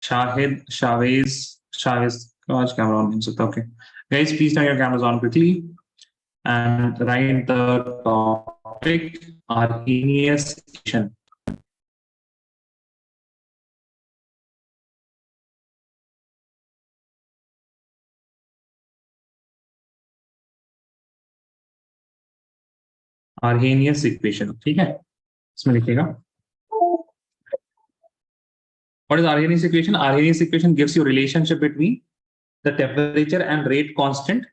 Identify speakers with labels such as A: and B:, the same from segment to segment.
A: Chavez. Oh, camera on. Okay, guys, please turn your cameras on quickly and write the topic Arrhenius equation. Arrhenius equation. ठीक है, इसमें लिखिएगा. What is Arrhenius equation? Arrhenius equation gives you relationship between the temperature and rate constant.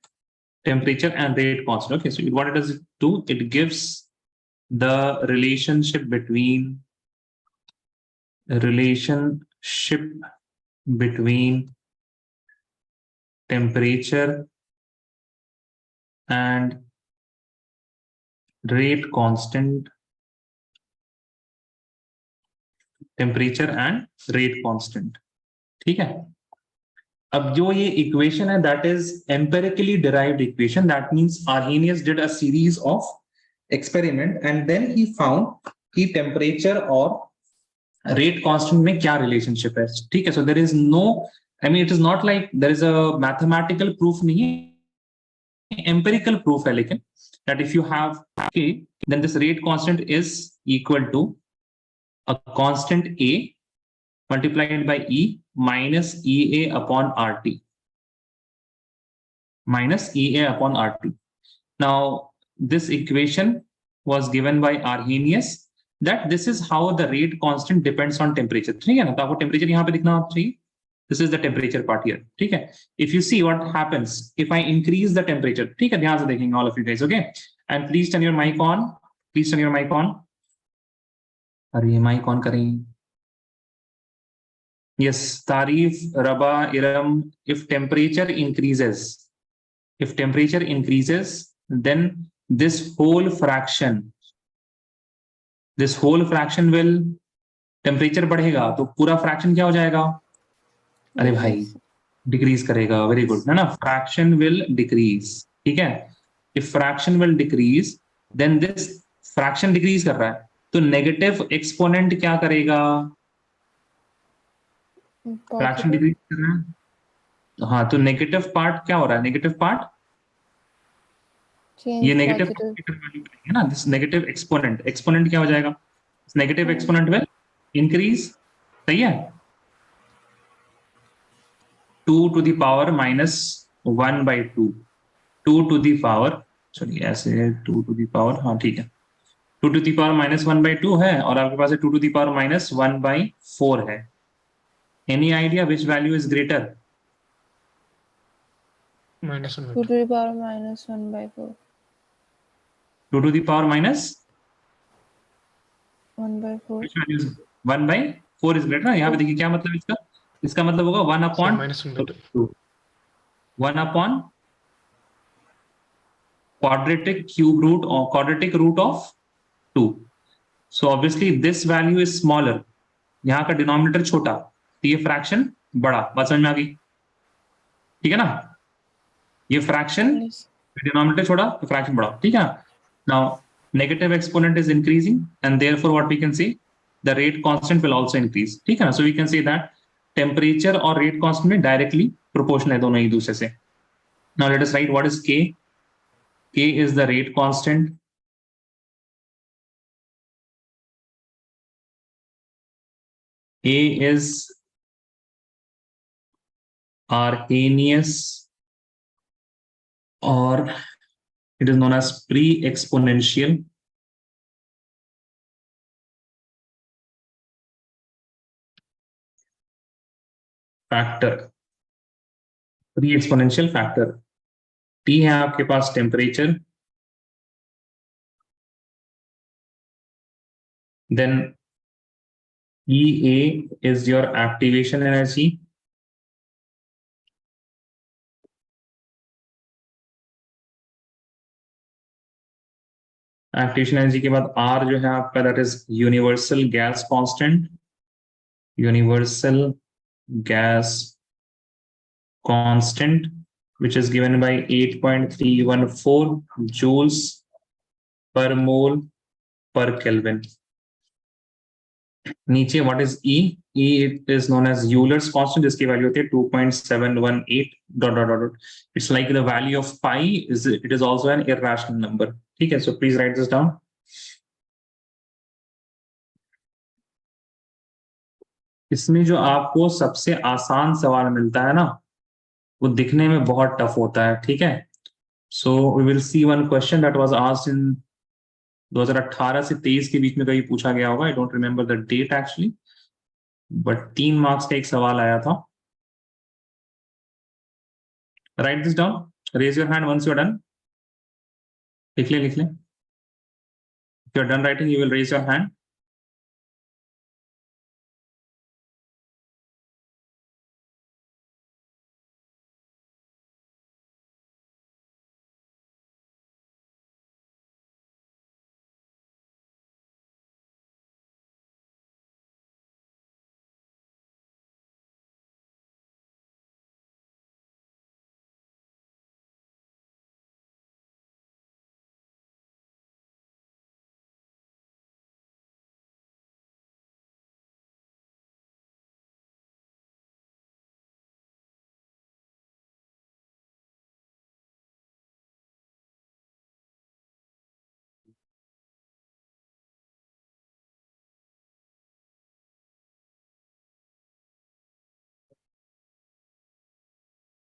A: Temperature and rate constant. Okay, so what it does do? It gives the relationship between temperature and rate constant. Temperature and rate constant. ठीक है. अब जो ये equation है, that is empirically derived equation. That means Arrhenius did a series of experiment and then he found कि temperature और rate constant में क्या relationship है. ठीक है. So there is no, I mean it is not like there is a mathematical proof नहीं है, empirical proof है लेकिन that if you have K, then this rate constant is equal to a constant A multiplied by E minus EA upon RT. Minus EA upon RT. Now, this equation was given by Arrhenius that this is how the rate constant depends on temperature. ठीक है ना? तो आपको temperature यहाँ पे दिखना चाहिए. This is the temperature part here. ठीक है? If you see what happens if I increase the temperature. ठीक है? ध्यान से देखेंगे all of you guys. Okay? And please turn your mic on. Please turn your mic on. अरे mic on करें. Yes, Tarif, Rabah, Iram, if temperature increases, then this whole fraction will, temperature बढ़ेगा तो पूरा fraction क्या हो जाएगा? अरे भाई, decrease करेगा. Very good. है ना? Fraction will decrease. ठीक है? If fraction will decrease, then this fraction decrease कर रहा है. तो negative exponent क्या करेगा? फ्रैक्शन डिक्रीज कर रहा है. हाँ, तो नेगेटिव पार्ट क्या हो रहा है? नेगेटिव पार्ट ये नेगेटिव है ना. दिस नेगेटिव एक्सपोनेंट क्या हो जाएगा? Negative exponent will increase. सही है. 2 to the power minus 1 by 2. 2 to the power, चलिए ऐसे 2 to the power, हाँ ठीक है. 2 to the power minus 1 by 2 है और आपके पास 2 to the power minus 1 by 4 है. Any idea which value is greater?
B: Minus 1 by
C: 2 to the power minus 1 by 4.
A: 2 to the power minus
C: 1 by 4.
A: which value is 1 by 4 is greater. यहाँ पे देखिए क्या मतलब इसका? इसका मतलब होगा 1 upon
B: minus 1 by
A: 2. 1 upon quadratic cube root or quadratic root of 2. So obviously this value is smaller. यहाँ का denominator छोटा, तो ये फ्रैक्शन बड़ा. बात समझ में आ गई? ठीक है ना? ये फ्रैक्शन डिनोमिनेटर छोड़ा तो फ्रैक्शन बड़ा. ठीक है. Now negative exponent is increasing and therefore what we can see the rate constant will also increase. ठीक है ना? So we can see that temperature और रेट कांस्टेंट में डायरेक्टली प्रोपोर्शनल है दोनों एक दूसरे से. Now let us write what is k. K is the rate constant. A is Arrhenius, or it is known as pre-exponential factor. Pre-exponential factor. T है आपके पास temperature, then EA is your activation energy. Activation energy के बाद R जो है आपका that is universal gas constant. Universal gas constant which is given by 8.314 joules per mole per Kelvin. नीचे what is E? E is known as Euler's constant, जिसकी value होती है 2.718 dot dot dot. It's like the value of pi is it is also an irrational number. ठीक है, so please write this down. इसमें जो आपको सबसे आसान सवाल मिलता है ना, वो दिखने में बहुत टफ होता है. ठीक है, so we will see one question that was asked in 2018 से 23 के बीच में कहीं पूछा गया होगा. I don't remember the date actually, but 3 marks का एक सवाल आया था. Write this down, raise your hand once you are done. लिख ले लिख ले. If you are done writing you will raise your hand.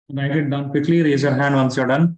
A: Write it down quickly. Raise your hand once you're done.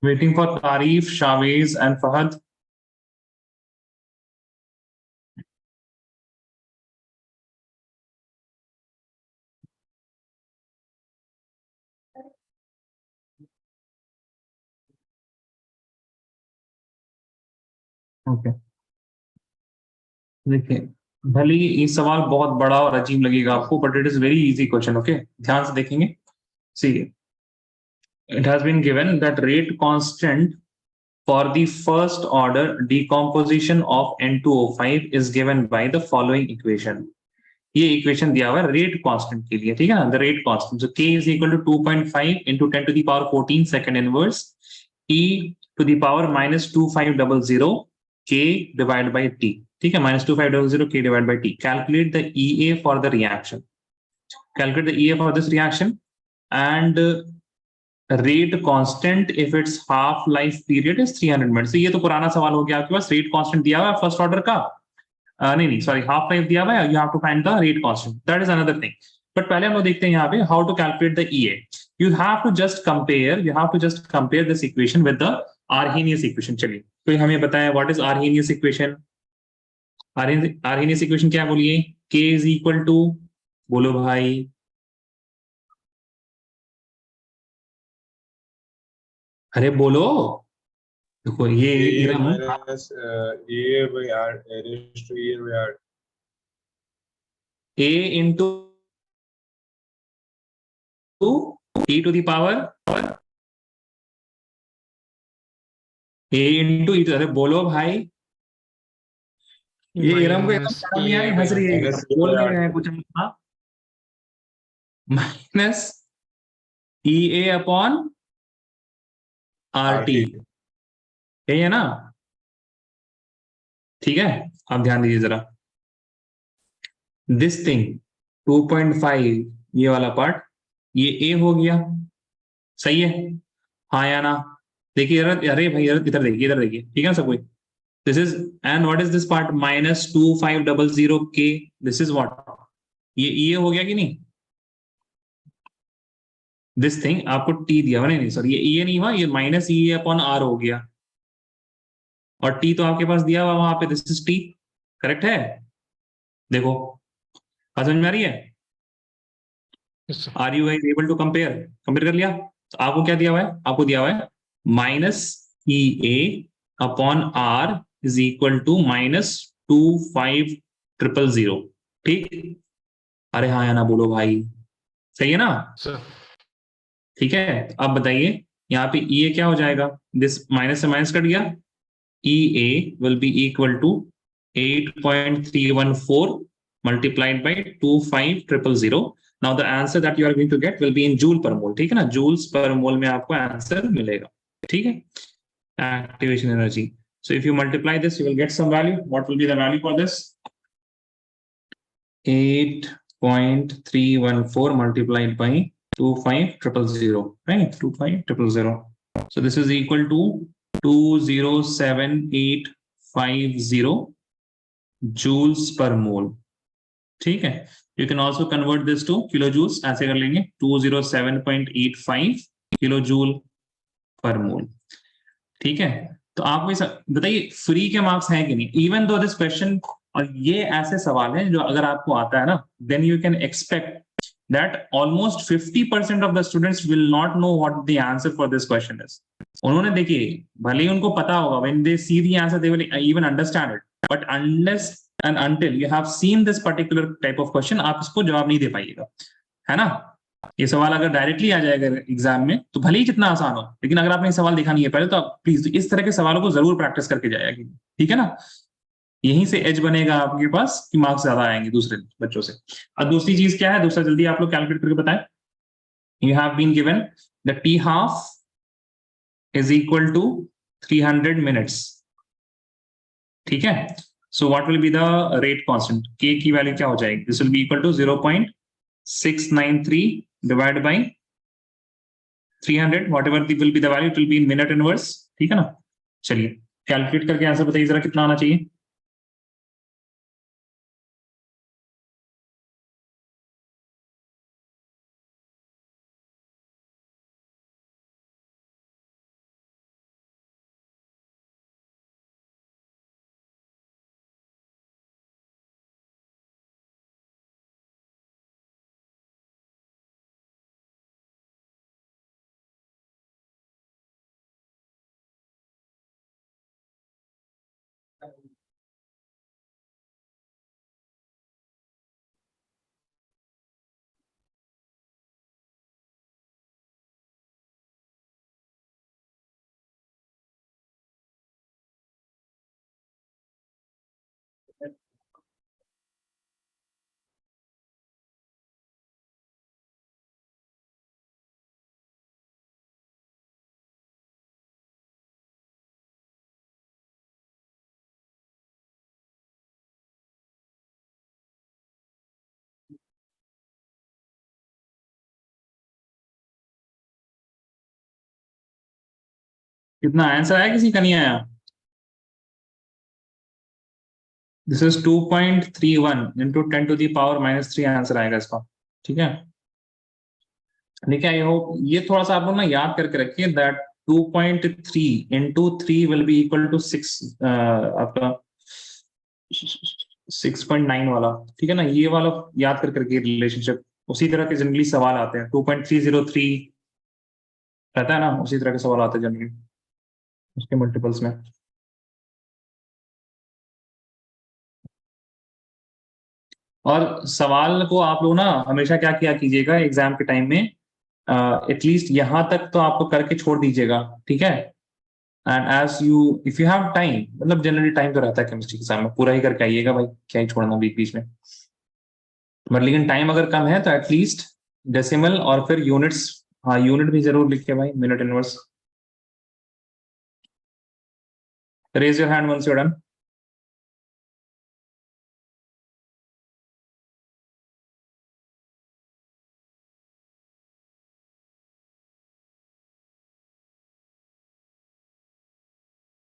A: Waiting for Tarif, Shavez, and Fahad. Okay. देखिए, भले ही ये सवाल बहुत बड़ा और अजीब लगेगा आपको, but it is very easy question. Okay, ध्यान से देखेंगे. सी, it has been given that rate constant for the first order decomposition of N2O5 is given by the following equation. ये इक्वेशन दिया हुआ है रेट कांस्टेंट के लिए. ठीक है ना, the rate constant, so k is equal to 2.5 into 10 to the power 14 second inverse e to the power -2500 k divided by t. ठीक है, -2500 k divided by t. Calculate the EA for the reaction. Calculate the EA for this reaction and rate constant if its half life period is 300 minutes. ये तो पुराना सवाल हो गया आपके पास. Rate constant दिया हुआ है फर्स्ट ऑर्डर का. नहीं सॉरी, हाफ लाइफ दिया हुआ है. You have to find the rate constant. That is another thing. But पहले हम लोग देखते हैं यहाँ पे how to calculate the E A. You have to just compare this equation with the Arrhenius equation. चलिए, तो हमें बताया what is Arrhenius equation. Arrhenius equation क्या बोलिए. k इज इक्वल टू, बोलो भाई. अरे बोलो. देखो ये
B: A minus A by R raised to A by R.
A: a into e to the power a into e. अरे बोलो भाई. ये इरम को एकदम शर्म नहीं आ रही, हंस रही है. बोल नहीं रहे हैं कुछ. Minus E A upon R T, यही है ना. ठीक है, आप ध्यान दीजिए जरा. दिस थिंग 2.5, ये वाला पार्ट, ये ए हो गया. सही है, हाँ या ना. देखिए, अरे भाई इधर देखिए. ठीक है ना सब कोई. This is, and what is this part, -2500 के. दिस इज व्हाट, ये ई ए हो गया कि नहीं. दिस थिंग आपको टी दिया हुआ, नहीं सॉरी, ये ई ए नहीं हुआ, ये minus E A upon R हो गया. और टी तो आपके पास दिया हुआ वहां पे. This is T. करेक्ट है. देखो, बात समझ में आ रही है. Are you able to compare कर लिया. तो आपको क्या दिया हुआ है, आपको दिया हुआ है minus E A upon R is equal to -25,000। ठीक, अरे हाँ या ना बोलो भाई, सही है ना?
B: सर
A: ठीक है, अब बताइए यहाँ पे ई ए क्या हो जाएगा, दिस माइनस से माइनस कट गया, E A will be equal to 8.314 multiplied by 25,000। Now the answer that you are going to get will be in joule per mole, ठीक है ना? joules per mole में आपको आंसर मिलेगा, ठीक है? Activation energy. So if you multiply this, you will get some value. What will be the value for this? 8.314 multiplied by 25,000, right? 25,000. So this is equal to 207,850 joules per mole, ठीक है? You can also convert this to kilojoules, ऐसे कर लेंगे 207.85 kilojoule पर मोल, ठीक है? तो आपको बताइए फ्री के मार्क्स हैं कि नहीं, इवन दो दिस क्वेश्चन, और ये ऐसे सवाल हैं जो अगर आपको आता है ना, then you can expect that almost 50% of the students will not know what the answer for this question is. उन्होंने देखिए, भले ही उनको पता होगा, when they see the answer they will even understand it, but unless and until you have seen this particular type of question, आप इसको जवाब नहीं दे पाइएगा, है ना? ये सवाल अगर डायरेक्टली आ जाएगा एग्जाम में तो भले ही कितना आसान हो, लेकिन अगर आपने सवाल देखा नहीं है पहले तो आप प्लीज इस तरह के सवालों को जरूर प्रैक्टिस करके जाएगी, ठीक है ना? यहीं से एज बनेगा आपके पास कि मार्क्स ज्यादा आएंगे दूसरे बच्चों से। अब दूसरी चीज क्या है, दूसरा जल्दी आप लोग कैलकुलेट करके बताएं। You have been given the T half is equal to 300 minutes, ठीक है? So what will be the rate constant, k की वैल्यू क्या हो जाएगी, this will be equal to 0.693 divide by 300, whatever will be the value, it will be in minute inverse, ठीक है ना? चलिए कैलकुलेट करके आंसर बताइए जरा कितना आना चाहिए। कितना आंसर आया, किसी का नहीं आया? दिस इज 2.31 इंटू 10⁻³ आंसर आएगा इसका, ठीक है? देखिए आई होप ये थोड़ा सा आप लोग ना याद करके रखिए that 2.3 into 3 will be equal to 6, आपका 6.9 वाला, ठीक है ना? ये वाला याद करके रखिए रिलेशनशिप, उसी तरह के जनरली सवाल आते हैं, 2.303 रहता है ना, उसी तरह के सवाल आते हैं जनरली उसके मल्टीपल्स में। और सवाल को आप लोग ना हमेशा क्या किया कीजिएगा एग्जाम के टाइम में, एटलीस्ट यहां तक तो आपको करके छोड़ दीजिएगा, ठीक है? And as you if you have time, मतलब जनरली टाइम तो रहता है केमिस्ट्री एग्जाम में, पूरा ही करके आइएगा भाई, क्या ही छोड़ना बीच बीच में, बट लेकिन टाइम अगर कम है तो एटलीस्ट डेसिमल और फिर यूनिट्स, हाँ यूनिट भी जरूर लिखे भाई, minute inverse. Raise your hand once you done.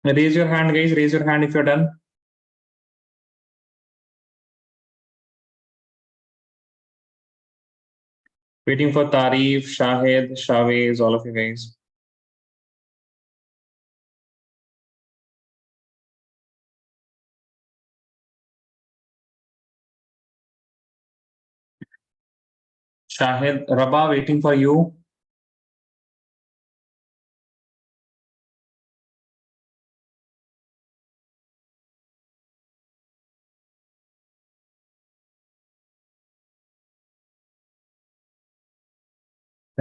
A: Raise your hand, guys. Raise your hand if you're done. Waiting for Tarif, Shahid, Shavez, all of you guys. Shahid, Rabah, waiting for you.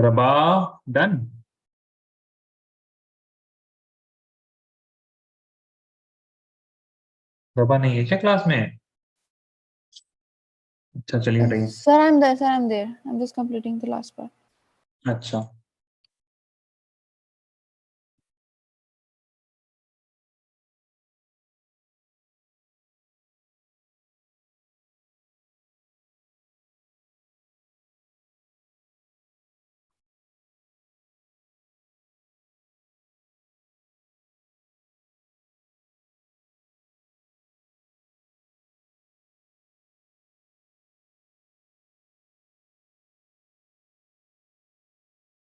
A: Rava done. रबा नहीं है क्या class में? अच्छा चलिए हटाइए।
C: Sir, I'm there. Sir, I'm there. I'm just completing the last part.
A: अच्छा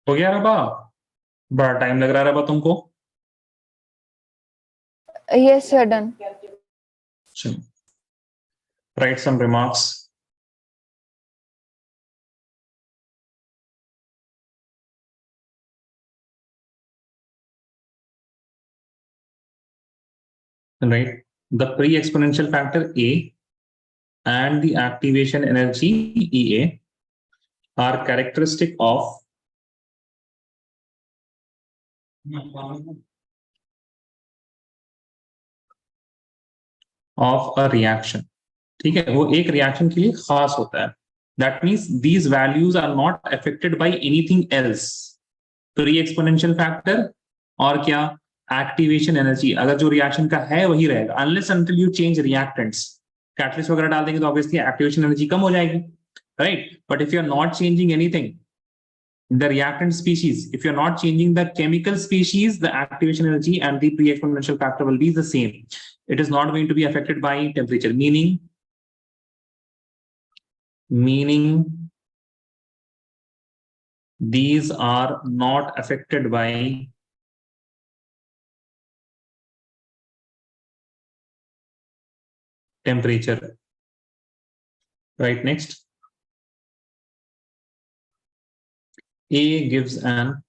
A: हो गया रबा? बड़ा टाइम लग रहा है रबा तुमको?
C: Yes, sir, done.
A: Write some remarks. Right. The pre-exponential factor A and the activation energy EA are characteristic of a reaction. ठीक है, वो एक रिएक्शन के लिए खास होता है. That means these values are not affected by anything else. Pre-exponential factor और क्या, एक्टिवेशन एनर्जी, अगर जो रिएक्शन का है वही रहेगा, unless until you change reactants. Catalyst वगैरह डाल देंगे तो ऑब्वियसली एक्टिवेशन एनर्जी कम हो जाएगी, right? But if you are not changing anything, the reactant species, if you're not changing the chemical species, the activation energy and the pre-exponential factor will be the same. It is not going to be affected by temperature, meaning these are not affected by temperature. Right, next. A gives an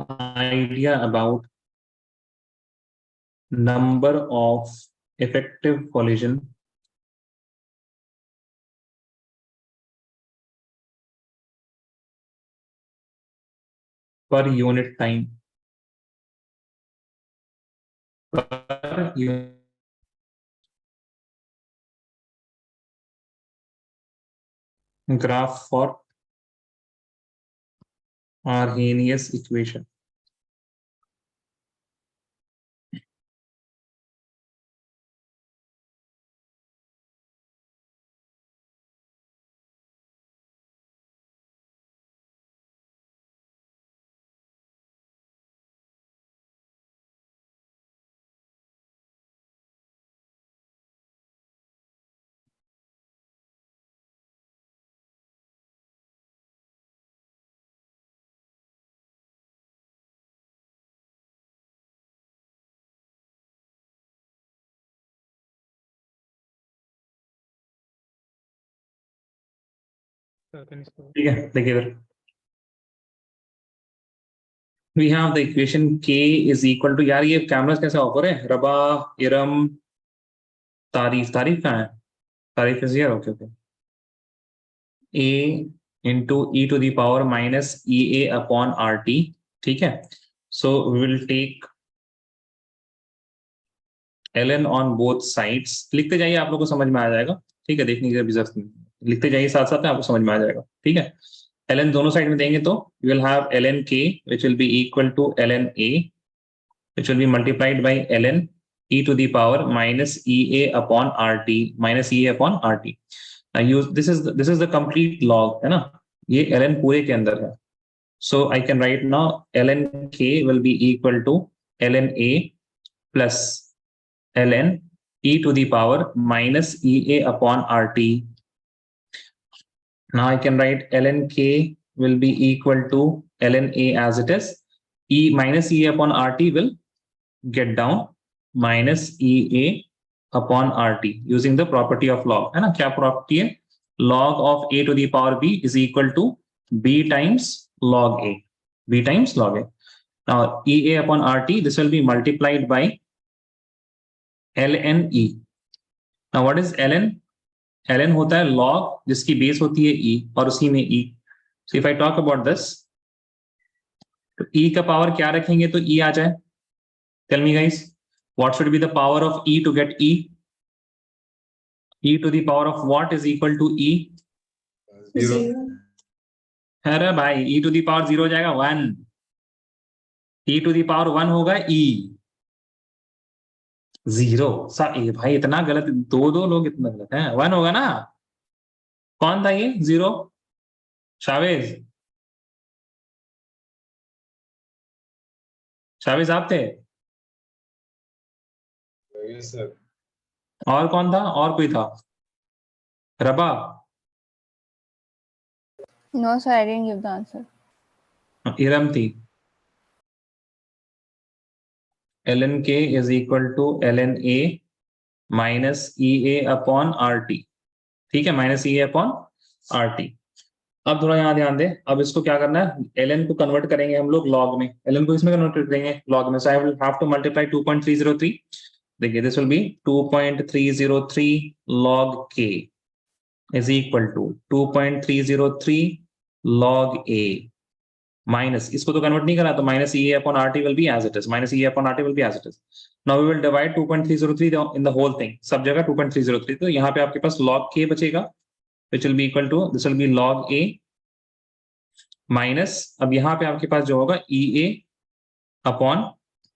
A: idea about number of effective collision per unit time. Per unit. Graph for Arrhenius equation. ठीक है, देखिए इधर. We have the equation K is equal to, यार ये cameras कैसे offer है? रबा, इरम, तारीफ. तारीफ कहाँ है? तारीफ is here. Okay okay. A into e to the power minus EA upon RT. ठीक है. So we will take ln on both sides. लिखते जाइए, आप लोगों को समझ में आ जाएगा. ठीक है, देखने की जरूरत नहीं, लिखते जाइए साथ साथ में, आपको समझ में आ जाएगा. ठीक है. ln दोनों साइड में देंगे तो you will have ln K which will be equal to ln A which will be multiplied by ln e to the power minus EA upon RT minus EA upon RT. Now use this is the complete log, है ना? ये ln पूरे के अंदर है. So I can write now ln K will be equal to ln A plus ln e to the power minus EA upon RT. Now I can write ln K will be equal to ln A as it is. E minus EA upon RT will get down minus EA upon RT using the property of log. है ना? क्या property है? Log of A to the power B is equal to B times log A. B times log A. Now EA upon RT, this will be multiplied by ln E. Now what is ln? ln होता है log जिसकी base होती है e और उसी में e. So if I talk about this, तो e का पावर क्या रखेंगे तो e आ जाए. Tell me guys, what should be the power of e to get e? E to the power of what is equal to e?
B: 0.
A: अरे भाई e to the power 0 हो जाएगा 1. e to the power 1 होगा e. 0 भाई इतना गलत, दो लोग इतना गलत हैं. 1 होगा ना. कौन था ये 0? शावेज. शावेज आप थे?
B: Yes, sir.
A: और कौन था? और कोई था? रबा.
C: No, sir, I didn't give the answer.
A: Iram थी. ln k is equal to ln a minus ea upon rt. ठीक है, माइनस ea upon rt. अब थोड़ा यहाँ ध्यान दें. अब इसको क्या करना है, ln को कन्वर्ट करेंगे हम लोग log में. ln को इसमें कन्वर्ट करेंगे log में. So I will have to multiply 2.303. देखिए this will be 2.303 log k is equal to 2.303 log a minus, इसको तो कन्वर्ट नहीं करा तो minus ea upon rt will be as it is. Minus ea upon rt will be as it is. Now we will divide 2.303 in the whole thing. सब जगह 2.303. तो यहाँ पे आपके पास log k बचेगा, which will be equal to, this will be log a minus, अब यहाँ पे आपके पास जो होगा ea upon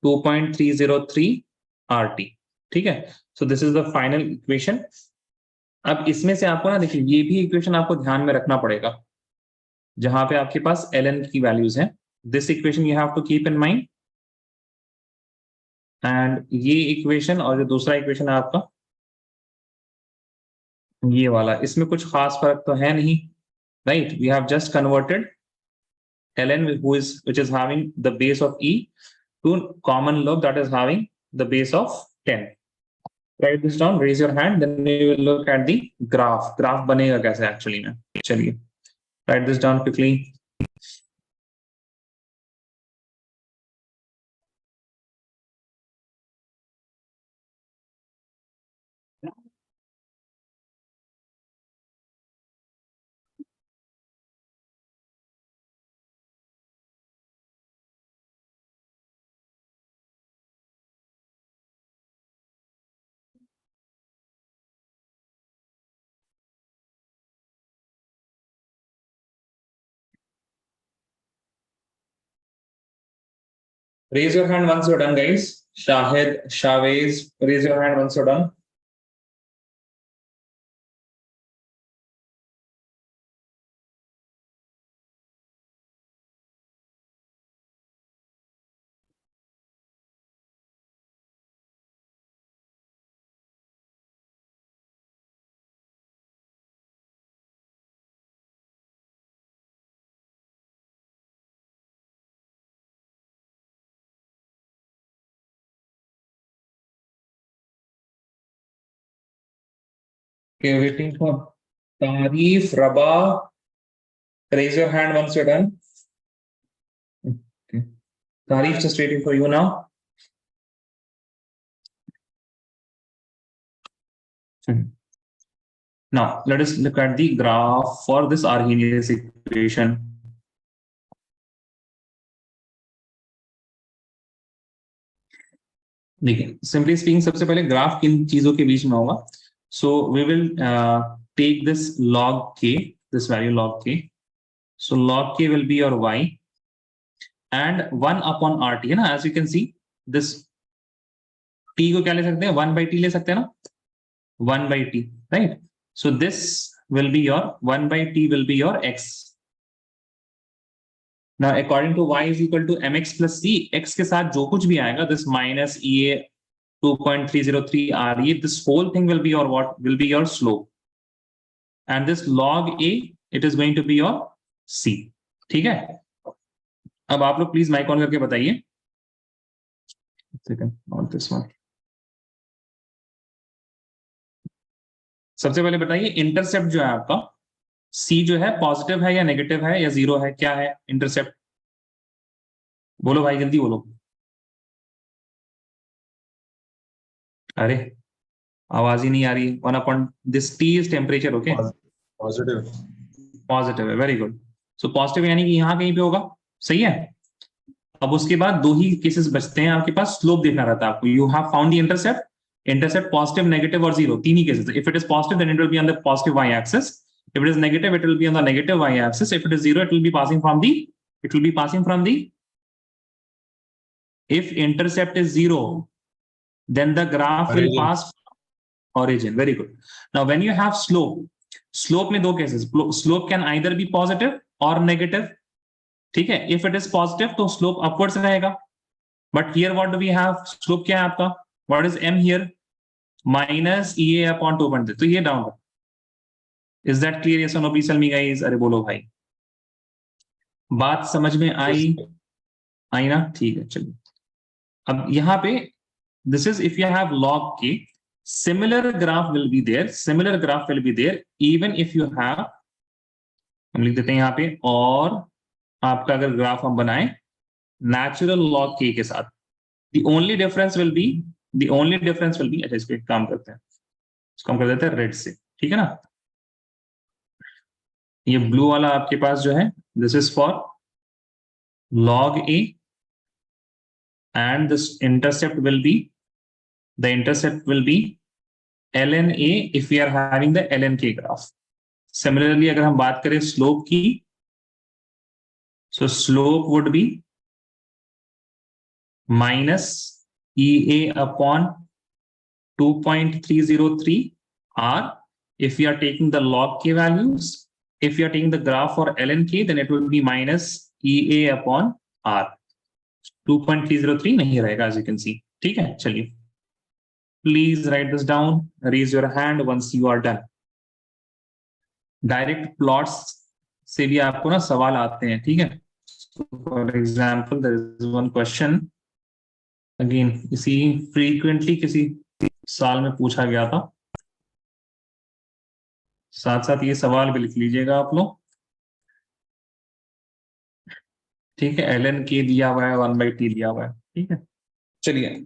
A: 2.303 rt. ठीक है. So this is the final equation. अब इसमें से आपको ना देखिए ये भी इक्वेशन आपको ध्यान में रखना पड़ेगा जहां पे आपके पास ln की वैल्यूज हैं. This equation you have to keep in mind. And ये इक्वेशन और जो दूसरा इक्वेशन है आपका ये वाला, इसमें कुछ खास फर्क तो है नहीं, right. We have just converted ln which is having the base of e to common log that is having the base of 10. Write this down, raise your hand, then we will look at the graph. Graph बनेगा कैसे actually में. चलिए write this down quickly. Raise your hand once you're done, guys. Shahid, Shavez, raise your hand once you're done. Okay, waiting for Tarif, Rabah. Raise your hand once you're done. Okay. Tarif, just waiting for you now. Now, let us look at the graph for this Arrhenius equation. देखिए, simply speaking, सबसे पहले graph किन चीजों के बीच में होगा. So we will take this log k, this value log k. So log k will be your y and 1 upon rt है ना. As you can see, this t को क्या ले सकते हैं, 1 by t ले सकते हैं ना, 1 by t, right? So this will be your 1 by t will be your x. Now according to y is equal to mx plus c, x के साथ जो कुछ भी आएगा, this minus ea 2.303 re, this whole thing will be your what? Will be your slope. And this log a, it is going to be your c. ठीक है. अब आप लोग प्लीज माइक ऑन करके बताइए. Not this one. सबसे पहले बताइए इंटरसेप्ट जो है आपका c जो है पॉजिटिव है या नेगेटिव है या जीरो है, क्या है इंटरसेप्ट? बोलो भाई जल्दी बोलो. अरे आवाज ही नहीं आ रही। 1 upon this T is temperature. Okay,
B: positive.
A: Positive है, वेरी गुड। सो पॉजिटिव यानी कि यहाँ कहीं पे होगा, सही है। अब उसके बाद दो ही केसेस बचते हैं आपके पास, स्लोप देखना रहता है आपको। You have found the intercept, intercept positive, negative और जीरो, तीन ही cases. If it is positive then it will be on the positive Y axis, if it is negative it will be on the negative y axis, if it is zero it will be passing from the, it will be passing from the, if intercept is zero then the graph will
B: Origin.
A: pass origin, very good. Now when you have slope, slope में दो cases, slope can either be positive or negative, ठीक है। if it is positive तो slope upwards रहेगा, but here what do we have, slope क्या है आपका, what is m here, minus ea upon 2.3, तो ये down। is that clear, yes or no, please tell me guys, अरे बोलो भाई, बात समझ में आई, आई ना, ठीक है चलिए। अब यहाँ पे this is if you have log k, similar graph will be there, similar graph will be there even if you have, हम लिख देते हैं यहाँ पे, और आपका अगर ग्राफ हम बनाए नेचुरल log k के साथ, the only difference will be, the only difference will be, अच्छा इसको एक काम करते हैं, इसको हम कर देते हैं रेड से, ठीक है ना। ये ब्लू वाला आपके पास जो है, this is for log a and this intercept will be, the intercept will be ln a if we are having the ln k graph. Similarly अगर हम बात करें स्लोप की, so slope would be minus ea upon 2.303 r if we are taking the log k values. If you are taking the graph for ln k then it will be minus ea upon r, 2.303 नहीं रहेगा as you can see, ठीक है। चलिए please write this down, raise your hand once you are done. Direct plots से भी आपको ना सवाल आते हैं, ठीक है। For example there is one question, again इसी फ्रीक्वेंटली किसी साल में पूछा गया था, साथ साथ ये सवाल भी लिख लीजिएगा आप लोग, ठीक है। एल के दिया हुआ है, 1/t दिया हुआ है, ठीक है। चलिए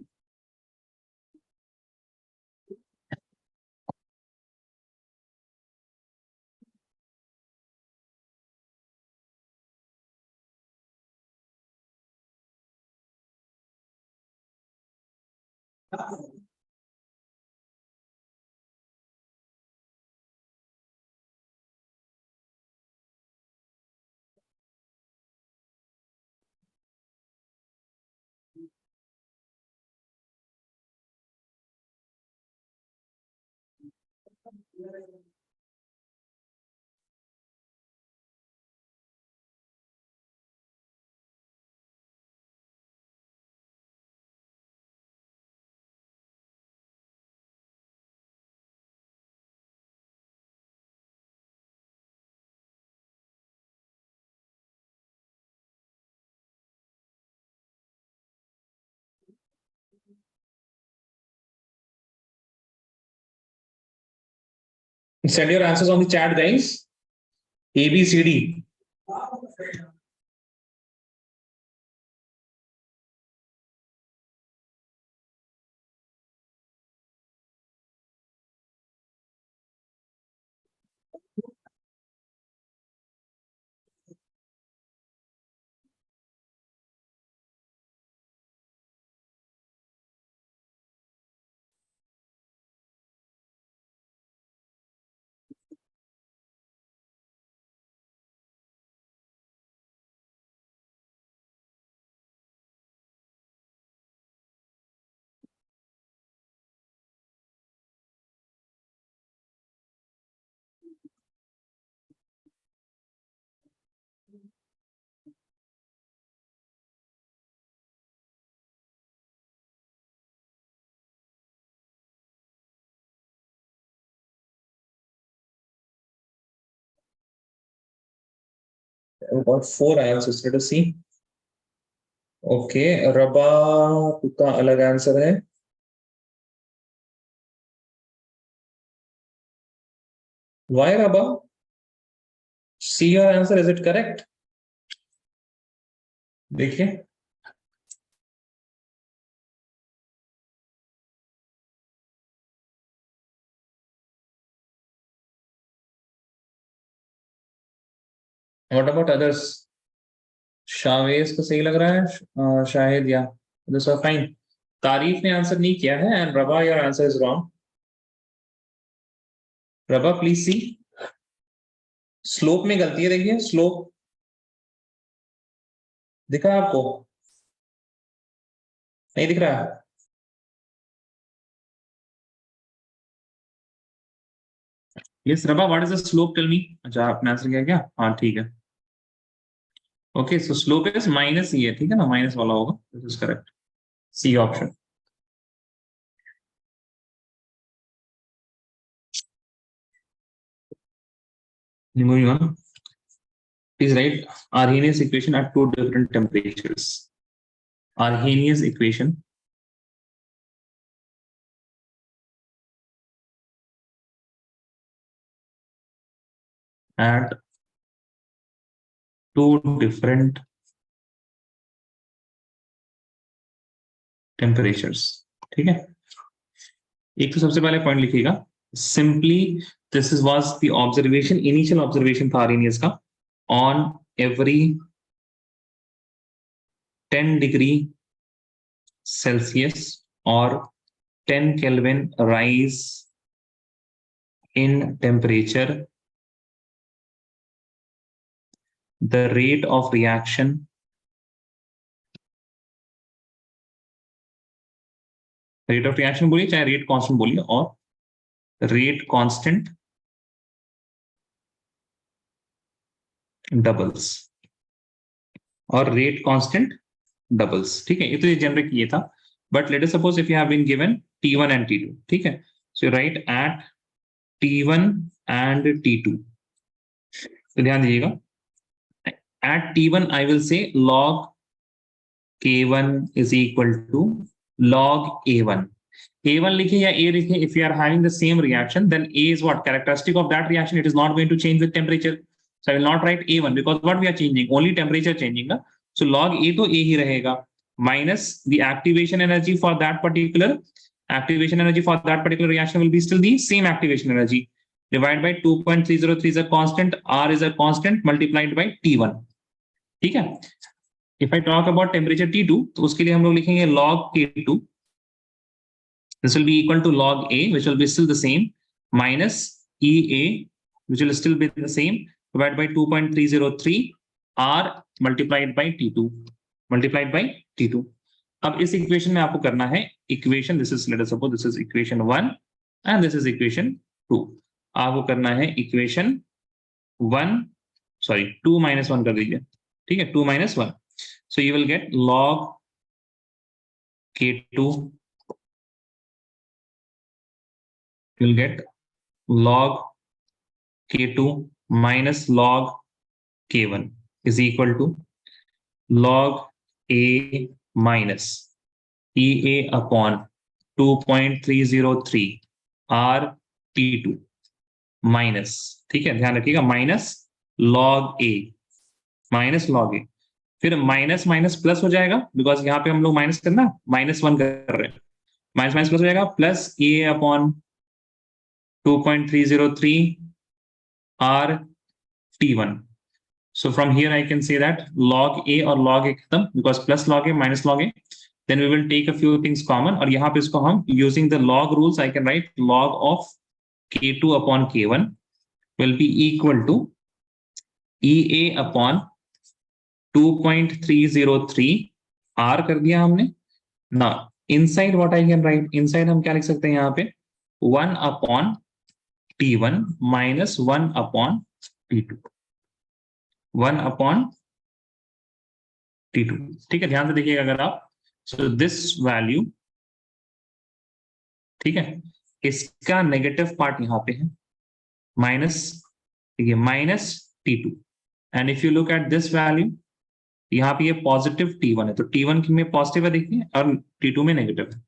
A: send your answers on the chat guys, A B C D. I've got 4 answers, let us see. Okay, रबा का अलग आंसर है, why rava, see your answer, is it correct? देखिए व्हाट अबाउट अदर्स? शावेज को सही लग रहा है, शाहिद या दिस आर फाइन। तारीफ ने आंसर नहीं किया है and rava your answer is wrong. Rava please see, slope में गलती है, देखिए स्लोप दिखा है आपको? नहीं दिख रहा है? Yes Raba, what is the slope, tell me. अच्छा आपने आंसर किया क्या? हाँ ठीक है। Okay so slope is minus ही है, ठीक है ना, माइनस वाला होगा, this is correct, C option. moving on, please write Arrhenius equation at two different temperatures. Arrhenius equation at two different temperatures, ठीक है। एक तो सबसे पहले पॉइंट लिखिएगा, simply this is was the observation, initial observation था आर्हेनियस का, on every 10 degree Celsius और 10 Kelvin rise in temperature, the rate of reaction बोलिए चाहे रेट कांस्टेंट बोलिए, और रेट कांस्टेंट डबल्स, और रेट कांस्टेंट डबल्स, ठीक है। ये तो ये जनरेट किए था, but let us suppose if you have been given T1 and T2, ठीक है, सो right eight T1 and T2, तो ध्यान दीजिएगा, at T1 I will say log K1 is equal to log A1. A1 लिखे या A लिखे, if you are having the same reaction, then A is what? Characteristic of that reaction. It is not going to change with temperature. So I will not write A1 because what we are changing? Only temperature changing. So log A तो A ही रहेगा, minus the activation energy for that particular reaction will be still the same activation energy. Divided by 2.303 is a constant, R is a constant, multiplied by T1. ठीक है। If I talk about temperature T2, तो उसके लिए हम लोग लिखेंगे log K2. This will be equal to log A, which will be still the same, minus EA, which will still be the same, divided by 2.303 R multiplied by T2, multiplied by T2. अब इस equation में आपको करना है equation, this is late us suppose this is equation 1 and this is equation 2. आपको करना है equation 1, sorry 2 - 1 कर दीजिए, ठीक है, 2 - 1. So you will get log K2, you will get log K2 minus log K1 is equal to log A minus EA upon 2.303 R T2 minus, ठीक है, ध्यान रखिएगा, minus log A, minus log A, फिर minus minus plus हो जाएगा, because यहाँ पे हम लोग माइनस करना -1 कर रहे हैं, माइनस माइनस प्लस हो जाएगा, plus A upon 2.303 R T1. So from here I can say that log A और log A खत्म, because plus log A minus log A. Then we will take a few things common, और यहाँ पे इसको हम using the log rules I can write log of K2 upon K1 will be equal to EA upon 2.303 R कर दिया हमने ना। Inside what I can right, inside हम क्या लिख सकते हैं यहाँ पे 1 upon T1 minus 1 upon T2, 1 upon T2, ठीक है, ध्यान से देखिएगा अगर आप, सो दिस वैल्यू, ठीक है, इसका नेगेटिव पार्ट यहाँ पे है माइनस, ठीक है, minus T2, and if you look at this value, यहाँ पे ये पॉजिटिव T1 है, तो T1 में पॉजिटिव है देखिए, और T2 में नेगेटिव है,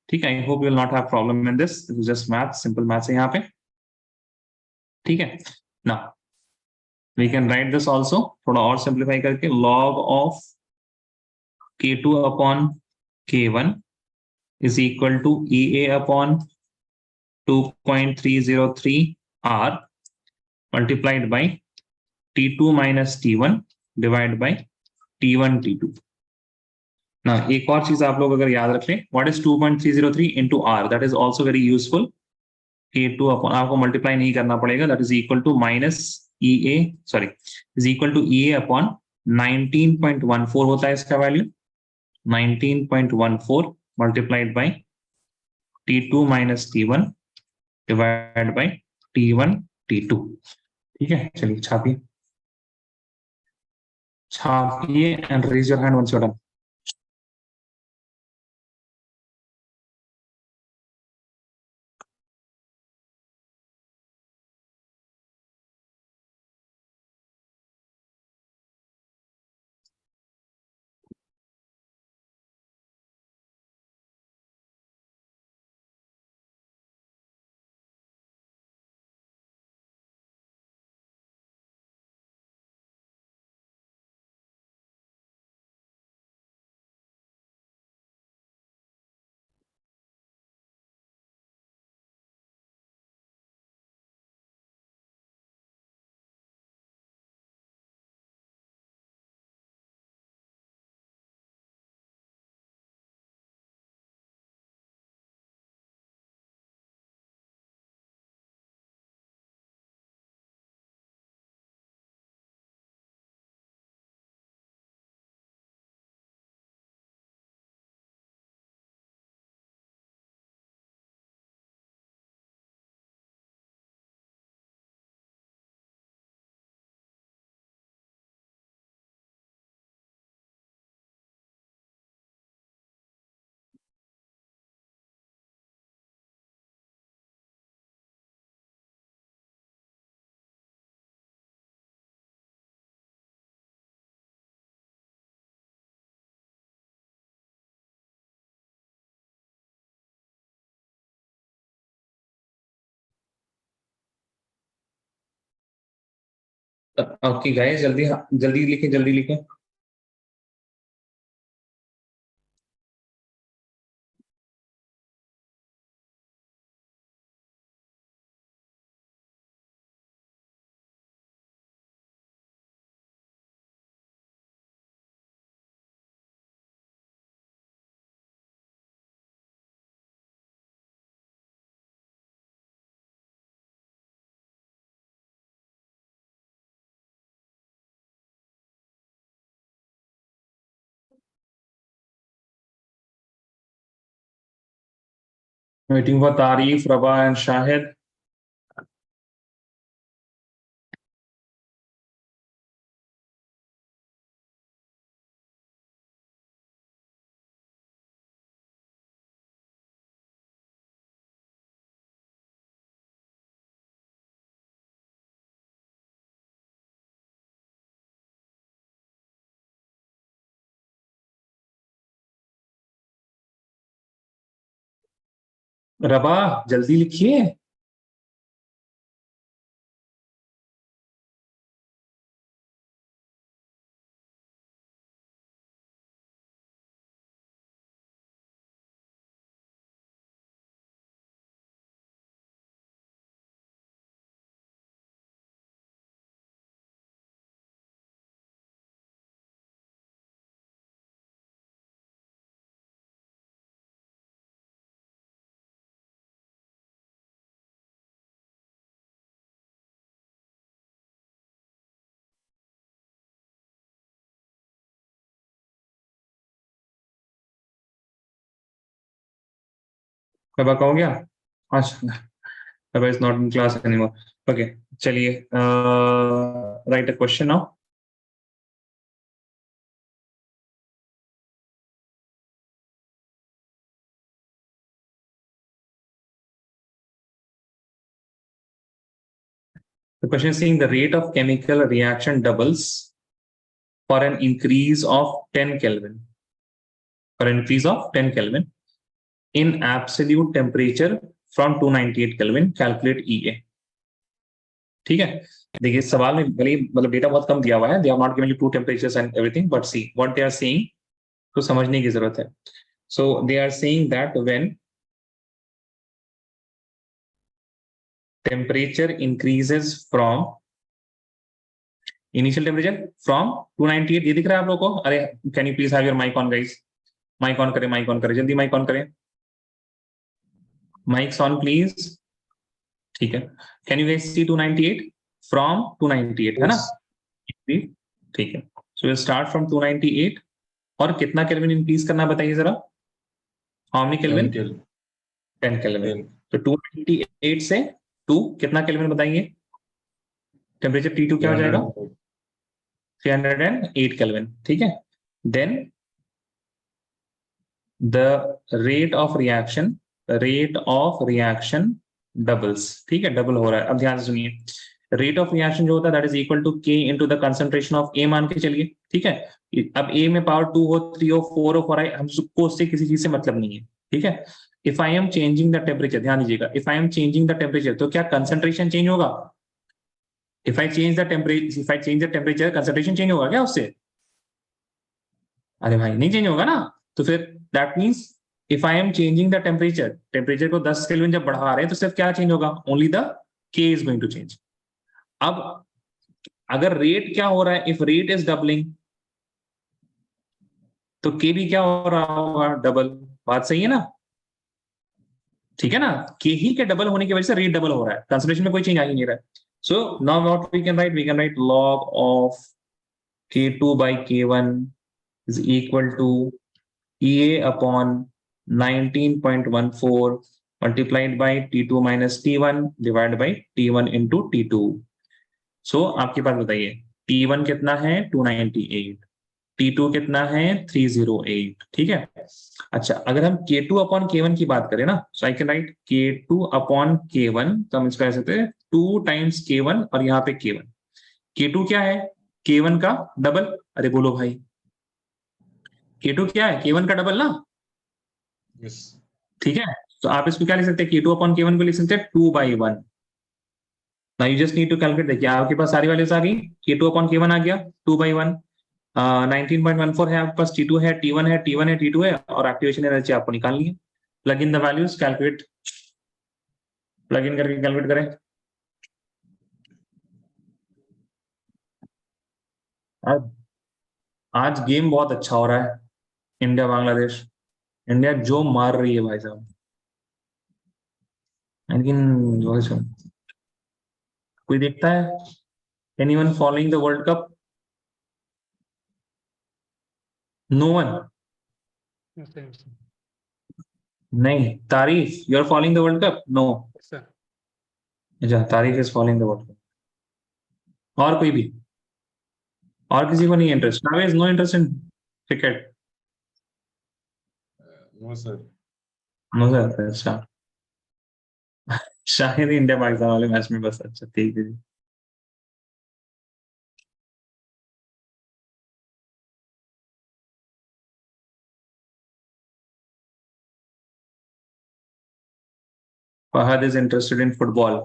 A: ठीक है। I hope you will not have problem in this, this is just math, simple maths है यहाँ पे, ठीक है। Now we can write this also, थोड़ा और सिंप्लीफाई करके, log of K2 upon K1 is equal to EA upon 2.303 R multiplied by T2 minus T1 divided by T1 T2. ना एक और चीज आप लोग अगर याद रख लें, what is 2.303 into R? That is also very useful. K2 upon आपको मल्टीप्लाई नहीं करना पड़ेगा, that is equal to minus EA, sorry, is equal to EA upon 19.14 होता है इसका value, 19.14 multiplied by T2 minus T1 divided by T1 T2. ठीक है, चलिए छापिए and raise your hand once you're done. Okay guys, जल्दी लिखें. Waiting for Tarif, Rabah and Shahid. रबा जल्दी लिखिए. रबा का हो गया? अच्छा, रबा is not in class anymore. Okay, चलिए write a question now. The question is saying the rate of chemical reaction doubles for an increase of 10 Kelvin. For an increase of 10 Kelvin in absolute temperature from 298 Kelvin, calculate EA. ठीक है, देखिए सवाल में भले मतलब data बहुत कम दिया हुआ है, they have not given you two temperatures and everything, but see what they are saying तो समझने की जरूरत है. So they are saying that when temperature increases from initial temperature from 298, ये दिख रहा है आप लोगों को? अरे can you please have your mic on guys, mic on करें, माइक ऑन करें, जल्दी माइक ऑन करें, माइक्स ऑन प्लीज। ठीक है, can you guys see 298 from 298 है ना?
B: Yes.
A: ठीक है, सो विल स्टार्ट फ्रॉम 298 और कितना केल्विन इंक्रीज करना बताइए जरा, how many kelvin?
B: 10 Kelvin.
A: 10 kelvin.
B: 10.
A: तो 298 से 2 कितना केल्विन बताइए? टेम्परेचर T2 क्या हो जाएगा?
B: 300.
A: 308 केल्विन। ठीक है, then the rate of reaction doubles. ठीक है, डबल हो रहा है। अब ध्यान से सुनिए, रेट ऑफ रिएक्शन जो होता है दैट इज इक्वल टू के इनटू द कंसंट्रेशन ऑफ ए मान के चलिए। ठीक है, अब ए में पावर 2 हो, 3 हो, 4 हो, 4 हमको उससे किसी चीज से मतलब नहीं है। ठीक है, if I am changing the temperature, ध्यान दीजिएगा, if I am changing the temperature तो क्या कंसंट्रेशन चेंज होगा? If I change the temperature concentration change होगा क्या उससे? अरे भाई नहीं चेंज होगा ना। तो फिर that means if I am changing the temperature को 10 केल्विन जब बढ़ा रहे हैं तो सिर्फ क्या चेंज होगा? ओनली द के इज गोइंग टू चेंज। अब अगर रेट क्या हो रहा है, इफ रेट इज डबलिंग तो के भी क्या हो रहा होगा? डबल। बात सही है ना? ठीक है ना, के ही के डबल होने की वजह से रेट डबल हो रहा है, कंसंट्रेशन में कोई चेंज आ ही नहीं रहा है। So now what we can write log of k2 by k1 is equal to EA upon 19.14 multiplied by T2 minus T1 divided by T1 into T2. So आपके पास बताइए T1 कितना है? 298, T2 कितना है? 308। ठीक है, अच्छा अगर हम K2 अपॉन K1 की बात करें ना, so I can write K2 upon K1, तो हम इसको ऐसे सकते हैं 2 times K1 और यहाँ पे K1। K2 क्या है? K1 का डबल। अरे बोलो भाई, K2 क्या है? K1 का डबल ना?
B: Yes.
A: ठीक है, तो आप इसको क्या लिख सकते हैं? K2 अपॉन K1 को लिख सकते हैं 2/1। Now you just need to calculate. देखिए आपके पास सारी वैल्यूज आ गई, K2 अपॉन K1 आ गया 2/1, 19.14 है आपके पास, T2 है, T1 है, T1 है, T2 है, और एक्टिवेशन एनर्जी आपको निकालनी है। Plug in the values, calculate, plug in करके कैलकुलेट करें। आज आज गेम बहुत अच्छा हो रहा है, इंडिया बांग्लादेश। इंडिया जो मार रही है भाई साहब, लेकिन जो है सो कोई देखता है? Anyone following the world cup? No one.
D: Yes, sir. Yes, sir.
A: नहीं, Tarif, you are following the world cup? No.
D: Yes, sir.
A: अच्छा, Tarif is following the world cup. और कोई भी? और किसी को नहीं interest? Navej no interest in cricket?
B: No, sir.
A: No sir. अच्छा, शायद इंडिया पाकिस्तान वाले मैच में बस। अच्छा ठीक है जी। Fahad is interested in football.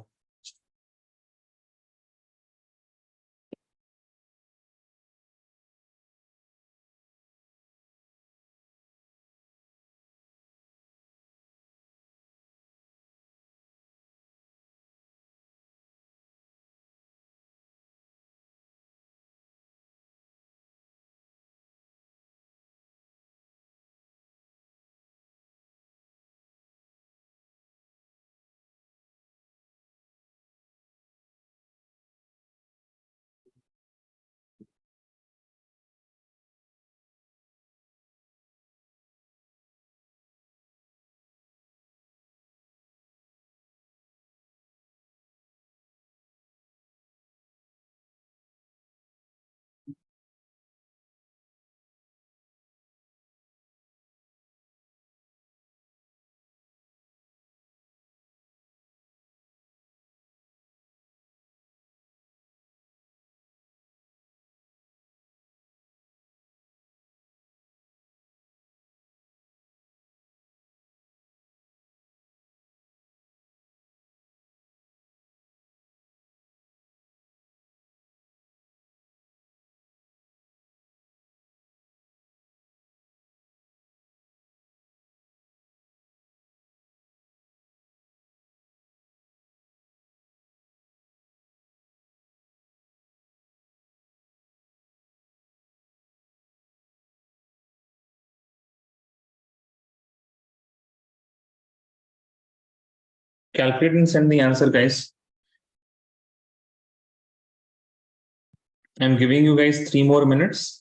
A: Calculate and send the answer, guys. I'm giving you guys 3 more minutes.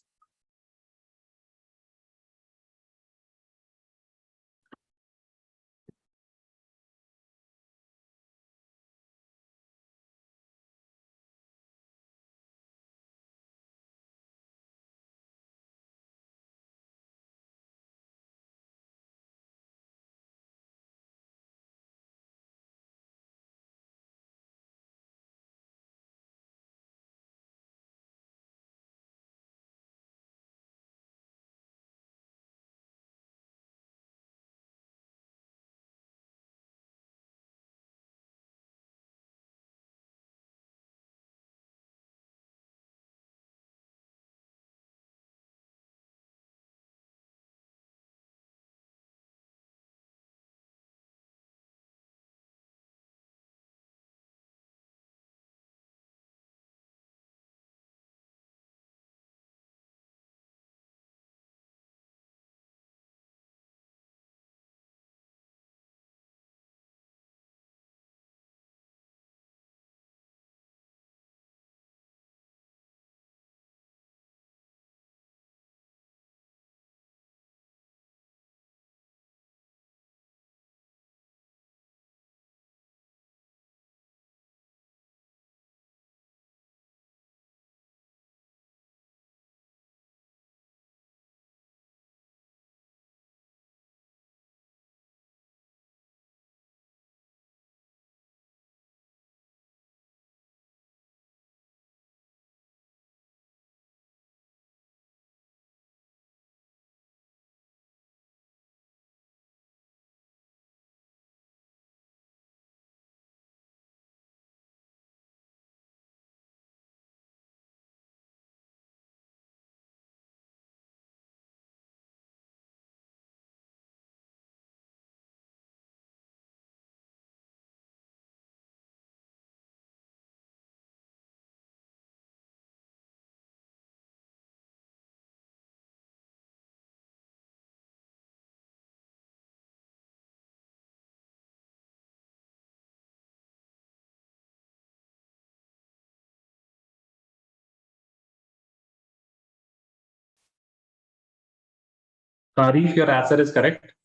A: Arif, your answer is correct.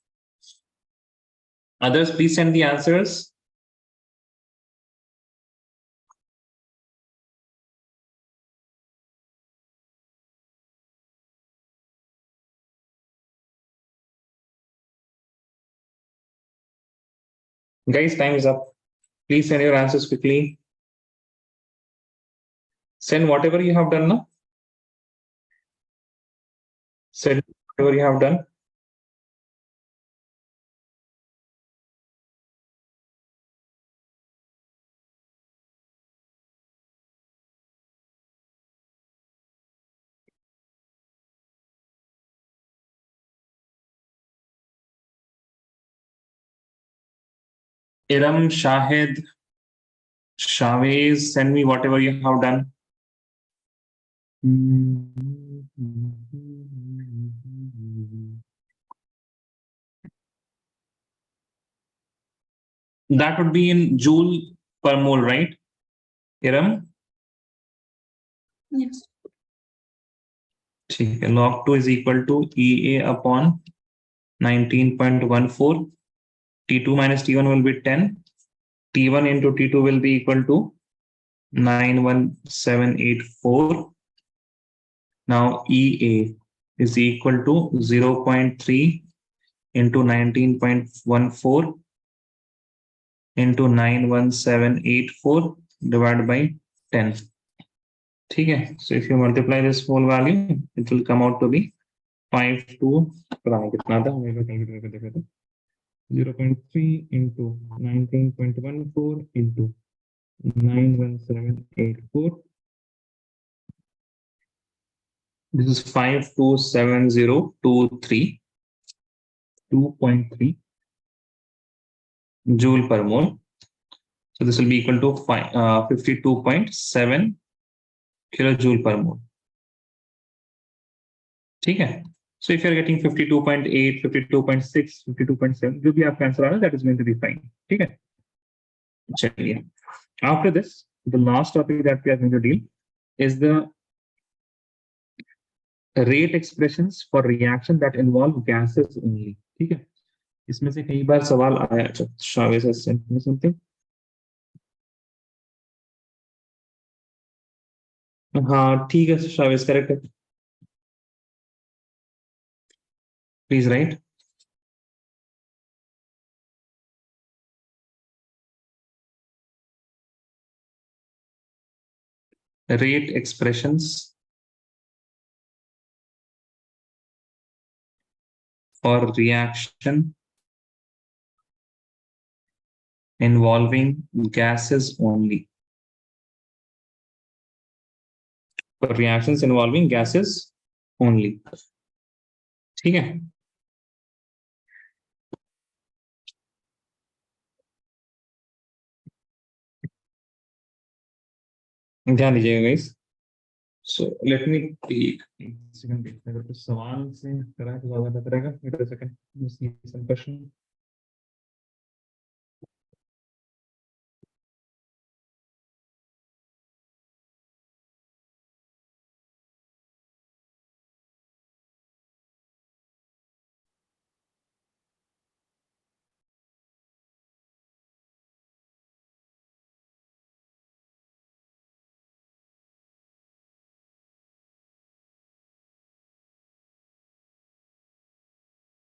A: Others, please send the answers. Guys, time is up. Please send your answers quickly. Send whatever you have done now. Send whatever you have done. Iram, Shahid, Shavez, send me whatever you have done. That would be in joule per mole, right? Iram?
E: Yes.
A: ठीक है, log 2 is equal to EA upon 19.14. T2 minus T1 will be 10. T1 into T2 will be equal to 91784. Now EA is equal to 0.3 into 19.14 into 91784 divided by 10. ठीक है, so if you multiply this whole value, it will come out to be 52. कितना था? 0.3 into 19.14 into 91784. This is 527023. 2.3 joule per mole. So this will be equal to 52.7 kilojoule per mole. ठीक है? So if you are getting 52.8, 52.6, 52.7, जो भी आपका answer आ रहा है, that is going to be fine. ठीक है? चलिए, after this the last topic that we are going to deal is the rate expressions for reaction that involve gases only. ठीक है, इसमें से कई बार सवाल आया। अच्छा, Chavez has sent me something. हाँ ठीक है शावेस, करेक्ट है, please right. rate expressions for reaction involving gases only. For reactions involving gases only. ठीक है, ध्यान दीजिएगा guys. So let me take second, अगर कुछ सवाल से करा तो ज्यादा बेहतर रहेगा। Wait a second, let's see some question.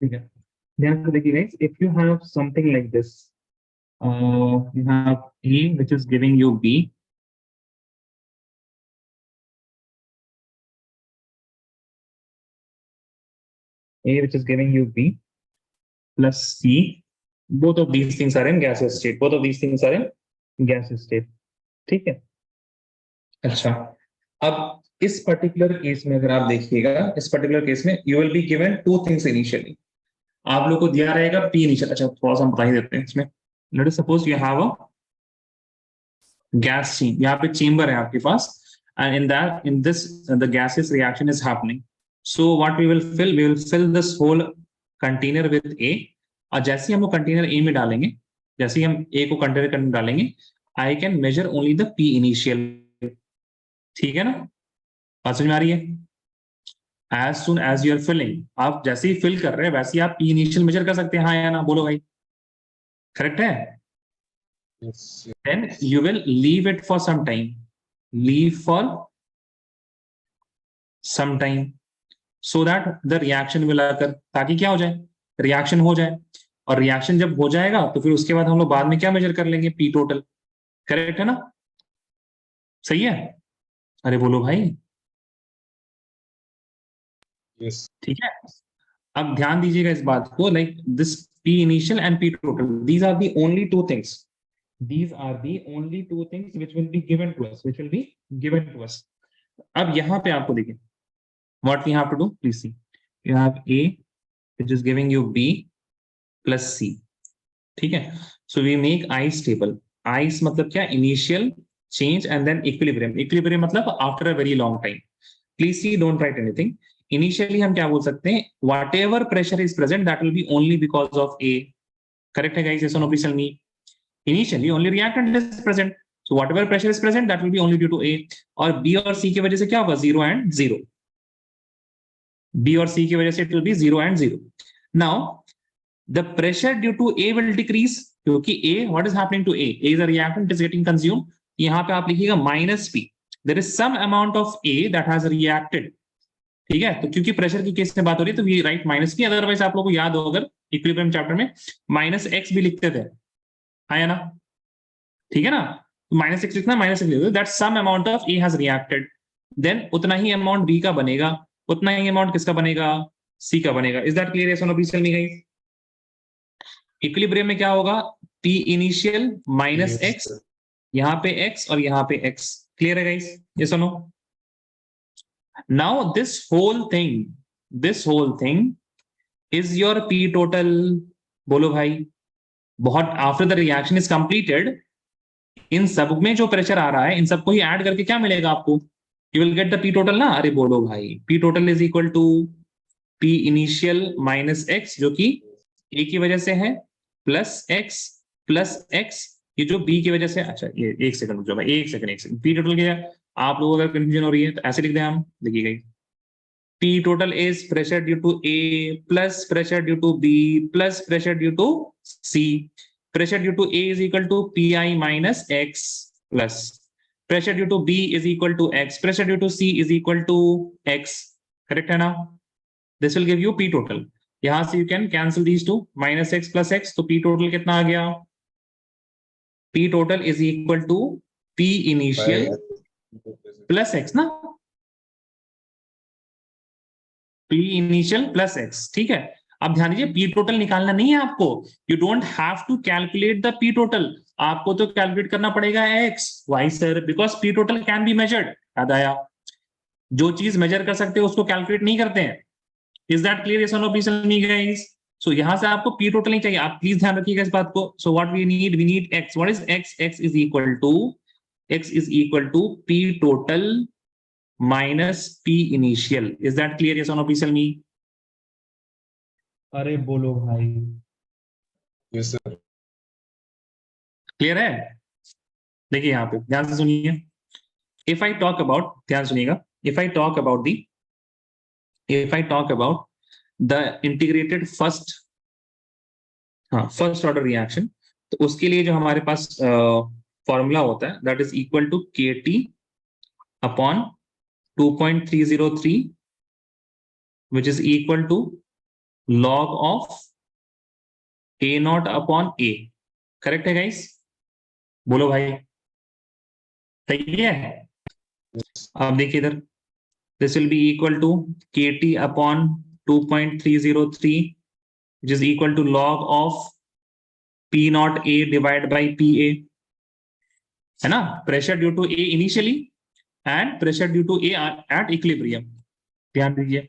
A: ठीक है, ध्यान से देखिए guys, if you have something like this, you have A which is giving you B, A which is giving you B plus C. Both of these things are in gaseous state. Both of these things are in gaseous state. ठीक है, अच्छा, अब इस particular case में अगर आप देखिएगा, इस पर्टिकुलर केस में you will be given two things initially. आप लोग को दिया रहेगा पी इनिशियल। अच्छा, थोड़ा सा हम बता ही देते हैं इसमें। Late us suppose you have a gas chamber, यहाँ पे चेंबर है आपके पास, and in this the gaseous reaction is happening. So what we will fill this whole container with A, और जैसे ही हम वो कंटेनर A में डालेंगे, जैसे ही हम A को कंटेनर में डालेंगे, I can measure only the P initial. ठीक है ना, बात समझ में आ रही है? As soon as you are filling, आप जैसे ही फिल कर रहे हैं वैसे ही आप P initial मेजर कर सकते हैं, हाँ या ना, बोलो भाई, करेक्ट है?
B: Yes.
A: Then you will leave it for some time. Leave for some time so that the reaction will occur, ताकि क्या हो जाए, रिएक्शन हो जाए। और रिएक्शन जब हो जाएगा तो फिर उसके बाद हम लोग बाद में क्या मेजर कर लेंगे, पी टोटल। करेक्ट है ना, सही है? अरे बोलो भाई,
B: Yes.
A: ठीक है। अब ध्यान दीजिएगा इस बात को, like this P initial and P total, these are the only two things, these are the only two things which will be given to us, अब यहाँ पे आपको देखिए, what we have to do, please see, you have A which is giving you B plus C, ठीक है। so we make ice table. ice मतलब क्या, initial change and then equilibrium मतलब after a very long time. please see, don't write anything. initially हम क्या बोल सकते हैं, whatever pressure is present that will be only because of A. correct है guys, yes or no, please tell me. Initially only reactant is present, so whatever pressure is present that will be only due to A. और B और C की वजह से क्या होगा, 0 and 0. B और C की वजह से it will be 0 and 0. Now the pressure due to A will decrease, क्योंकि A, what is happening to A? A is a reactant, is getting consumed. यहाँ पे आप लिखिएगा minus P. There is some amount of A that has reacted. ठीक है, तो क्योंकि pressure की केस में बात हो रही है तो we write minus P. Otherwise आप लोगों को याद हो, अगर इक्विलिब्रियम चैप्टर में minus X भी लिखते थे, है ना, ठीक है ना, माइनस एक्स लिखना, minus X, that some amount of A has reacted, then उतना ही अमाउंट बी का बनेगा, उतना ही अमाउंट किसका बनेगा, सी का बनेगा। Is that clear? यस और no, please tell me guys. Equilibrium में क्या होगा, P initial minus
B: Yes,
A: X,
B: sir.
A: यहाँ पे एक्स और यहाँ पे एक्स। क्लियर है गाइस, यस और no? Now this whole thing is your P total. बोलो भाई, बहुत after the reaction is completed, इन सब में जो प्रेशर आ रहा है इन सबको ही ऐड करके क्या मिलेगा आपको, you will get the P total ना। अरे बोलो भाई, P total is equal to P initial minus X, जो कि ए की वजह से है, प्लस एक्स ये जो बी की वजह से, अच्छा ये एक सेकंड रुक जाओ भाई, एक सेकंड पी टोटल क्या है, आप लोगों का कंफ्यूजन हो रही है तो ऐसे लिख दें हम, देखिएगा P total is pressure due to A plus pressure due to B plus pressure due to C. Pressure due to A is equal to PI minus X plus pressure due to B is equal to X. Pressure due to C is equal to X. Correct है ना? This will give you P total. यहाँ से you can cancel these two, minus X plus X. तो P total कितना आ गया? P total is equal to P initial plus X ना? P initial plus X, ठीक है। अब ध्यान दीजिए, P total निकालना नहीं है आपको, you don't have to calculate the P total, आपको तो कैलकुलेट करना पड़ेगा X। Why sir? Because P total can be measured। याद आया, जो चीज मेजर कर सकते हैं उसको कैलकुलेट नहीं करते हैं। Is that clear? Yes or no, please tell me guys। So यहाँ से आपको P total नहीं चाहिए, आप प्लीज ध्यान रखिएगा इस बात को। So what we need X। What is X? X is equal to P total minus P initial। Is that clear? Yes or no, please tell me।
E: अरे बोलो भाई।
B: Yes, sir.
A: क्लियर है? देखिए यहाँ पे ध्यान से सुनिए, इफ आई टॉक अबाउट, ध्यान सुनिएगा, if I talk about the integrated first order reaction, तो उसके लिए जो हमारे पास फॉर्मूला होता है that is equal to k t upon 2.303 which is equal to log of A naught upon A. Correct है गाइस? बोलो भाई, सही है? अब देखिए इधर, this will be equal to k t upon 2.303 which is equal to log of P naught A divided by PA, है ना? Pressure due to A initially and pressure due to A at equilibrium. ध्यान दीजिए,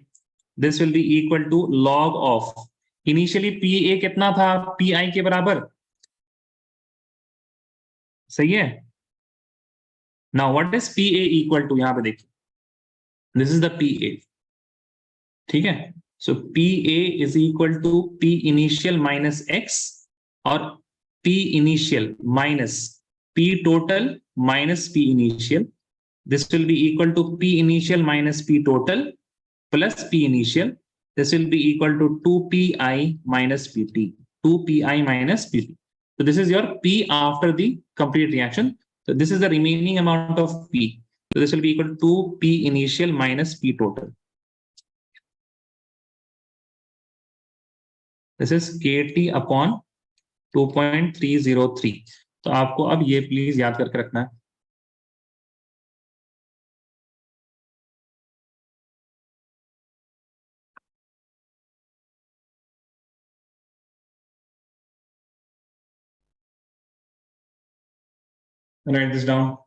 A: this will be equal to log of initially PA कितना था? PI के बराबर, सही है? Now what is PA equal to, यहां पे देखिए, दिस इज द PA, ठीक है। So PA is equal to P initial minus X और P initial minus P total minus P initial. This will be equal to P initial minus P total plus P initial. This will be equal to 2PI minus PT. 2PI minus PT. So this is your P after the complete reaction. So this is the remaining amount of P. So this will be equal to P initial minus P total. This is KT upon 2.303. तो आपको अब ये please याद करके रखना है। Write this down.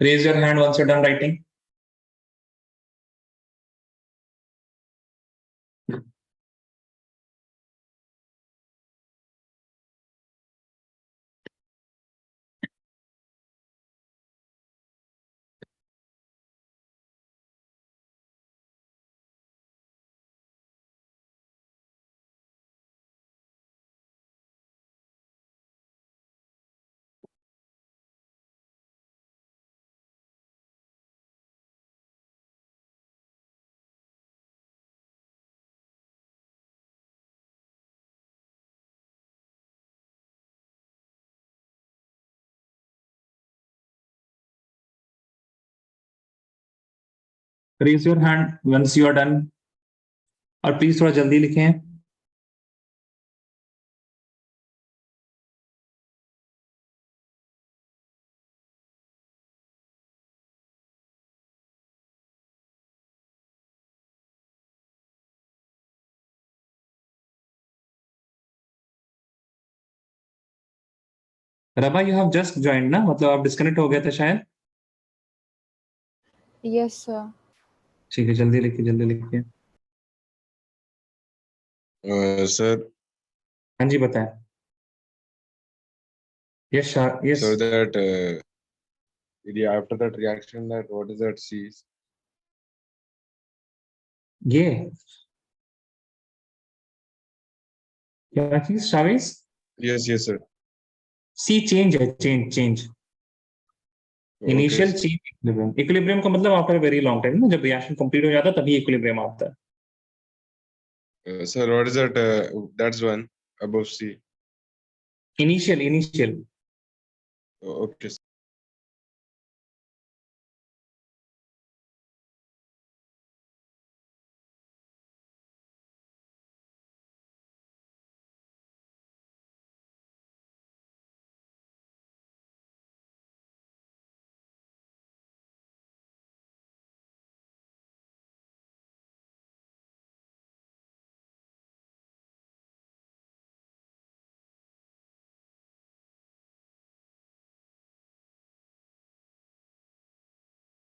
A: Raise your hand once you're done writing. Raise your hand once you are done. और please थोड़ा जल्दी लिखें। रबा, यू हैव जस्ट ज्वाइंड ना, मतलब आप डिस्कनेक्ट हो गए थे शायद।
C: Yes, sir.
A: ठीक है, जल्दी लिखिए जल्दी लिखिए।
B: Sir,
A: हाँ जी बताएं. Yes yes.
B: so that after that reaction, that what is that C?
A: ये क्या चीज शावेज?
B: Yes, yes, sir.
A: सी चेंज है, change.
B: Okay,
A: initial
B: sir.
A: Change equilibrium. Equilibrium का मतलब आफ्टर वेरी लॉन्ग टाइम ना, जब रिएक्शन कंप्लीट हो जाता है तभी इक्विलिब्रियम आता है.
B: Sir, what is that? That's one above C.
A: Initial.
B: Okay, sir.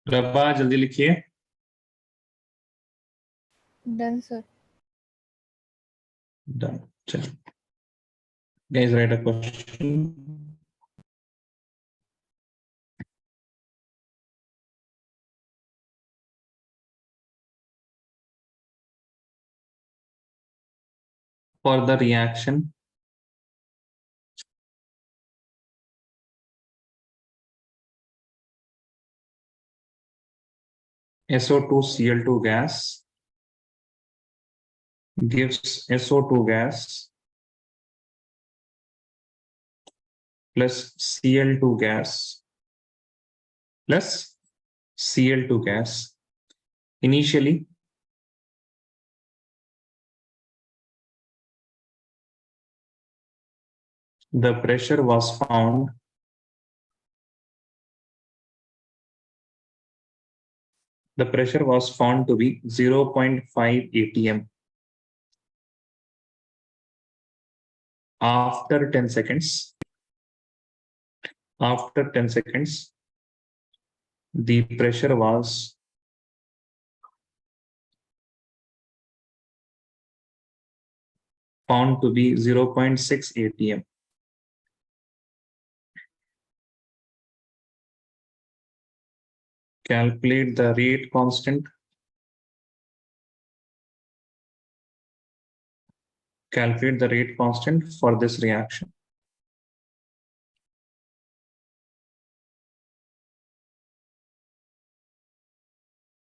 A: रब्बा जल्दी लिखिए.
C: Done, sir.
A: डन. चलो guys write a question. For the reaction SO2 Cl2 gas gives SO2 gas plus Cl2 gas plus Cl2 gas. Initially, the pressure was found to be 0.5 atm. After 10 seconds, the pressure was found to be 0.6 atm. Calculate the rate constant. Calculate the rate constant for this reaction.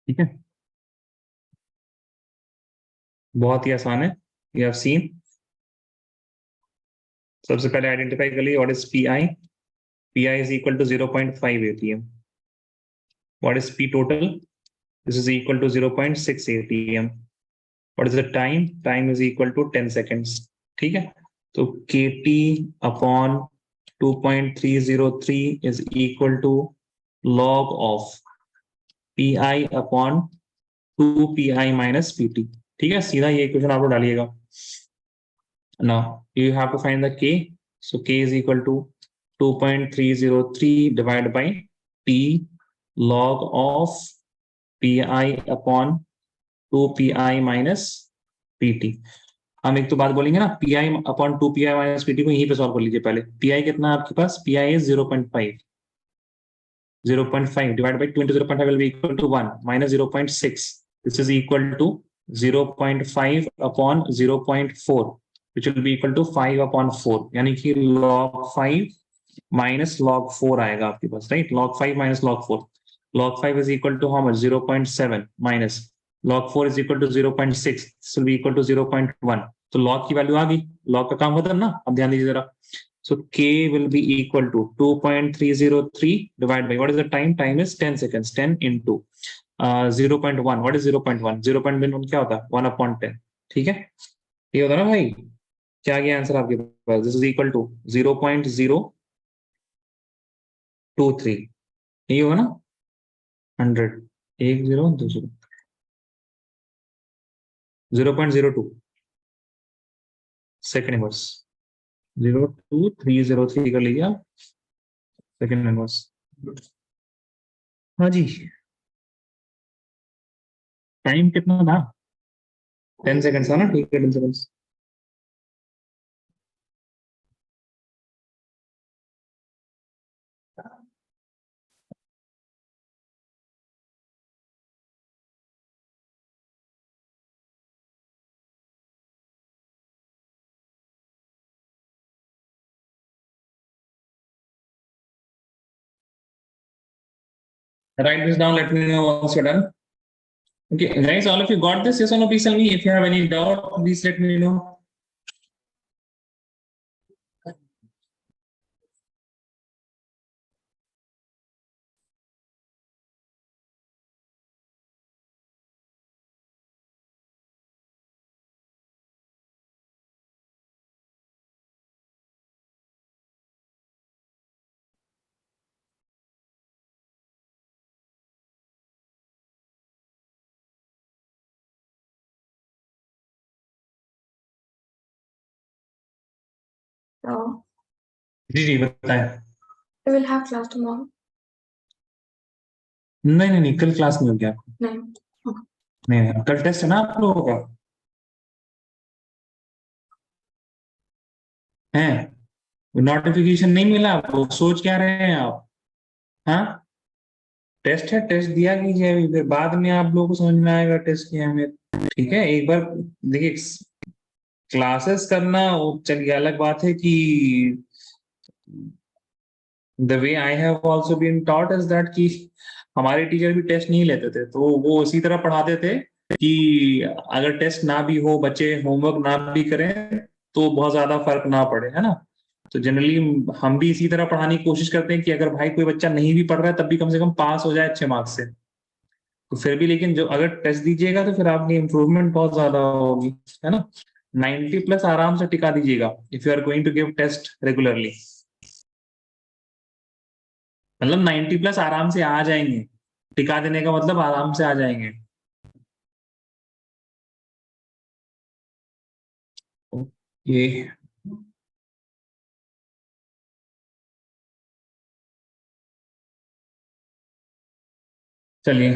A: ठीक है, बहुत ही आसान है. You have seen. सबसे पहले identify कर लीजिए, what is P I. P I is equal to 0.5 atm. What is P total? This is equal to 0.6 atm. What is the time? Time is equal to 10 seconds. ठीक है, तो kT upon 2.303 is equal to log of P I upon 2pi minus P T. ठीक है, सीधा ये equation आप लोग डालिएगा. Now you have to find the k. So k is equal to 2.303 divided by t log of pi upon 2pi minus pt. हम एक तो बात बोलेंगे ना, pi upon 2pi minus pt को यहीं पे सॉल्व कर लीजिए. पहले pi कितना है आपके पास? pi is 0.5. 0.5 divided by 2 into 0.5 will be equal to 1 minus 0.6. This is equal to 0.5 upon 0.4, which will be equal to 5 upon 4. यानी कि log 5 minus log 4 आएगा आपके पास, right? Log 5 minus log 4. Log 5 is equal to how much? 0.7 minus log 4 is equal to 0.6. This will be equal to 0.1. तो log की value आ गई. log का काम खत्म ना. अब ध्यान दीजिए जरा. So k will be equal to 2.303 divided by, what is the time? Time is 10 seconds. 10 into 0.1. What is 0.1? 0.1 क्या होता है? 1 upon 10. ठीक है, ये होता है ना भाई. क्या गया आंसर आपके पास? This is equal to 0.023. ये होगा ना 100. 1020 0.02 सेकेंड इनवर्स. 02303 कर लीजिए आप, सेकेंड इनवर्स. हाँ जी, टाइम कितना था? 10 seconds था ना. ठीक है, 10 seconds. Write this down. Let me know once you're done. Okay, guys, all of you got this? Yes or no? Please tell me. If you have any doubt, please let me know.
E: So
A: जी बताएं.
E: we will have class tomorrow.
A: नहीं, कल class नहीं हो गया.
E: No.
A: नहीं, कल test है ना आप लोगों का. है नोटिफिकेशन नहीं मिला आपको? सोच क्या रहे हैं आप? हाँ, टेस्ट है, टेस्ट दिया कीजिए अभी, फिर बाद में आप लोगों को समझ में आएगा टेस्ट की अहमियत. ठीक है, एक बार देखिए, क्लासेस करना वो चलिए अलग बात है कि the way I have also been taught is that कि हमारे टीचर भी टेस्ट नहीं लेते थे, तो वो इसी तरह पढ़ाते थे कि अगर टेस्ट ना भी हो, बच्चे होमवर्क ना भी करें, तो बहुत ज्यादा फर्क ना पड़े, है ना. तो जनरली हम भी इसी तरह पढ़ाने की कोशिश करते हैं कि अगर भाई कोई बच्चा नहीं भी पढ़ रहा है तब भी कम से कम पास हो जाए अच्छे मार्क्स से. तो फिर भी लेकिन जो अगर टेस्ट दीजिएगा तो फिर आपकी इंप्रूवमेंट बहुत ज्यादा होगी, है ना. 90 प्लस आराम से टिका दीजिएगा if you are going to give test regularly. मतलब 90 प्लस आराम से आ जाएंगे. टिका देने का मतलब आराम से आ जाएंगे. ओके, चलिए